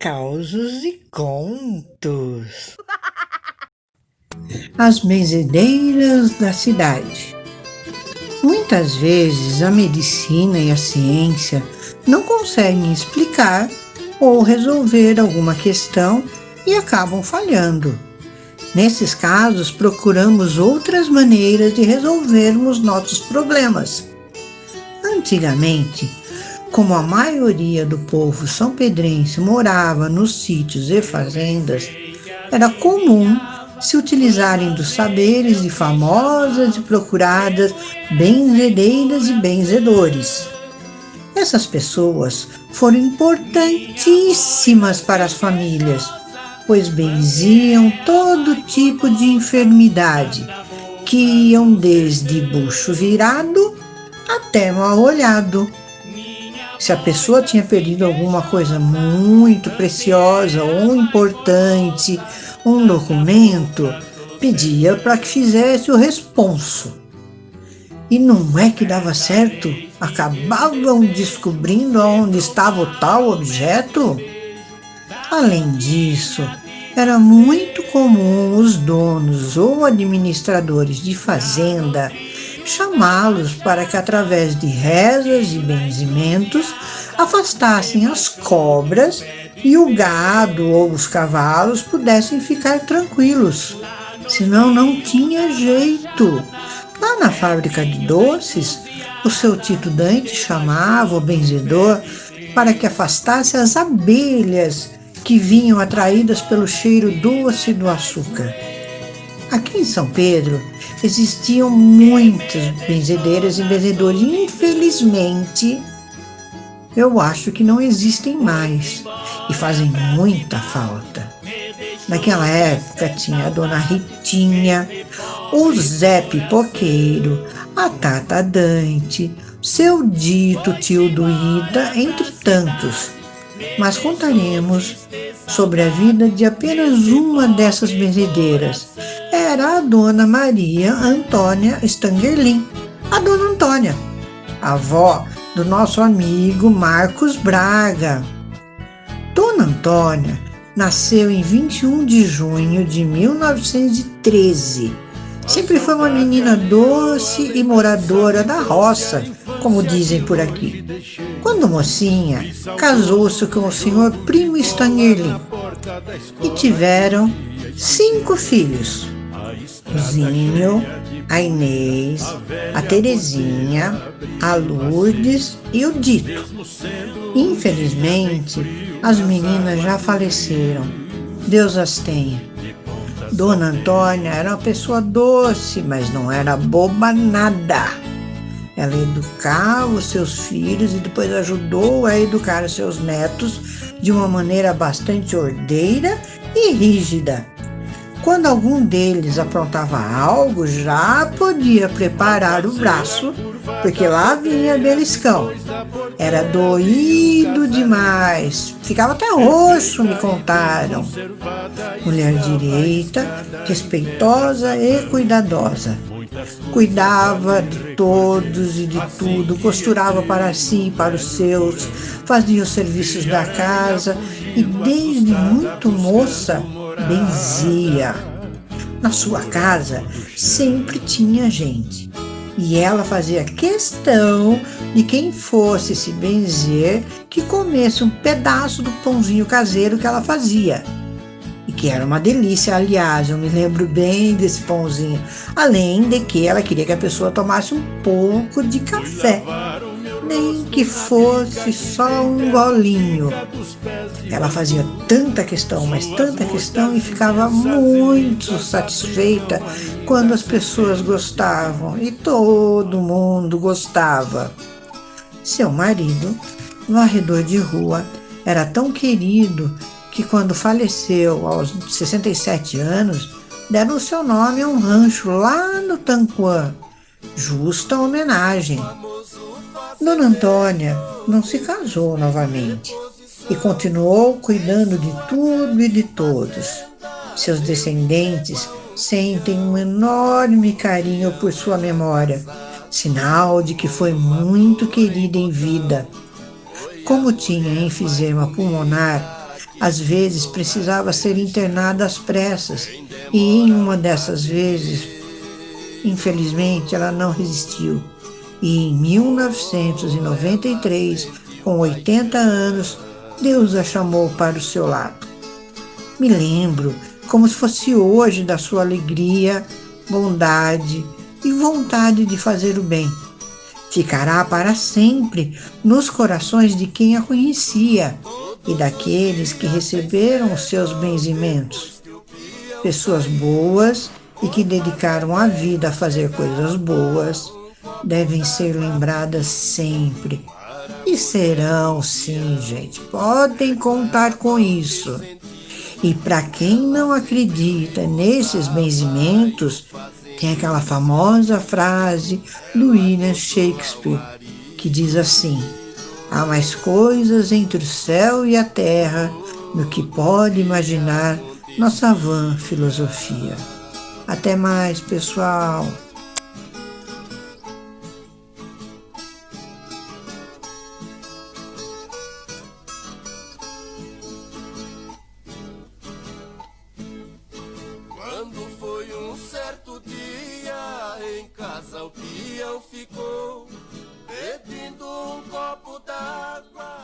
Causos e contos. As benzedeiras da cidade. Muitas vezes a medicina e a ciência não conseguem explicar ou resolver alguma questão e acabam falhando. Nesses casos, procuramos outras maneiras de resolvermos nossos problemas. Antigamente, como a maioria do povo são-pedrense morava nos sítios e fazendas, era comum se utilizarem dos saberes de famosas e procuradas benzedeiras e benzedores. Essas pessoas foram importantíssimas para as famílias, pois benziam todo tipo de enfermidade, que iam desde bucho virado até mal-olhado. Se a pessoa tinha perdido alguma coisa muito preciosa ou importante, um documento, pedia para que fizesse o responso. E não é que dava certo? Acabavam descobrindo onde estava o tal objeto? Além disso, era muito comum os donos ou administradores de fazenda chamá-los para que, através de rezas e benzimentos, afastassem as cobras e o gado ou os cavalos pudessem ficar tranquilos. Senão não tinha jeito. Lá na fábrica de doces, o seu Tito Dante chamava o benzedor para que afastasse as abelhas que vinham atraídas pelo cheiro doce do açúcar. Aqui em São Pedro existiam muitas benzedeiras e benzedores. Infelizmente, eu acho que não existem mais e fazem muita falta. Naquela época tinha a Dona Ritinha, o Zé Pipoqueiro, a Tata Dante, seu dito tio do Ida, entre tantos. Mas contaremos sobre a vida de apenas uma dessas benzedeiras. Era a Dona Maria Antônia Stangerlin, a Dona Antônia, avó do nosso amigo Marcos Braga. Dona Antônia nasceu em 21 de junho de 1913. Sempre foi uma menina doce e moradora da roça, como dizem por aqui. Quando mocinha, casou-se com o senhor Primo Stangerlin e tiveram 5 filhos: o Zinho, a Inês, a Terezinha, a Lourdes e o Dito. Infelizmente, as meninas já faleceram. Deus as tenha. Dona Antônia era uma pessoa doce, mas não era boba nada. Ela educava os seus filhos e depois ajudou a educar os seus netos de uma maneira bastante ordeira e rígida. Quando algum deles aprontava algo, já podia preparar o braço, porque lá vinha beliscão. Era doído demais, ficava até roxo, me contaram. Mulher direita, respeitosa e cuidadosa. Cuidava de todos e de tudo, costurava para si e para os seus, fazia os serviços da casa e, desde muito moça, benzia. Na sua casa sempre tinha gente e ela fazia questão de quem fosse se benzer que comesse um pedaço do pãozinho caseiro que ela fazia. E que era uma delícia, aliás, eu me lembro bem desse pãozinho. Além de que ela queria que a pessoa tomasse um pouco de café, nem que fosse só um golinho. Ela fazia tanta questão, mas tanta questão, e ficava muito satisfeita quando as pessoas gostavam, e todo mundo gostava. Seu marido, varredor de rua, era tão querido que, quando faleceu aos 67 anos, deram o seu nome a um rancho lá no Tanquã, justa homenagem. Dona Antônia não se casou novamente e continuou cuidando de tudo e de todos. Seus descendentes sentem um enorme carinho por sua memória, sinal de que foi muito querida em vida. Como tinha enfisema pulmonar, Às vezes precisava ser internada às pressas, e em uma dessas vezes, infelizmente, ela não resistiu. E em 1993, com 80 anos, Deus a chamou para o seu lado. Me lembro, como se fosse hoje, da sua alegria, bondade e vontade de fazer o bem. Ficará para sempre nos corações de quem a conhecia e daqueles que receberam os seus benzimentos. Pessoas boas e que dedicaram a vida a fazer coisas boas devem ser lembradas sempre. E serão, sim, gente. Podem contar com isso. E para quem não acredita nesses benzimentos, tem aquela famosa frase do William Shakespeare, que diz assim: há mais coisas entre o céu e a terra do que pode imaginar nossa vã filosofia. Até mais, pessoal! Quando foi um certo dia, em casa o peão ficou, bebendo um copo d'água.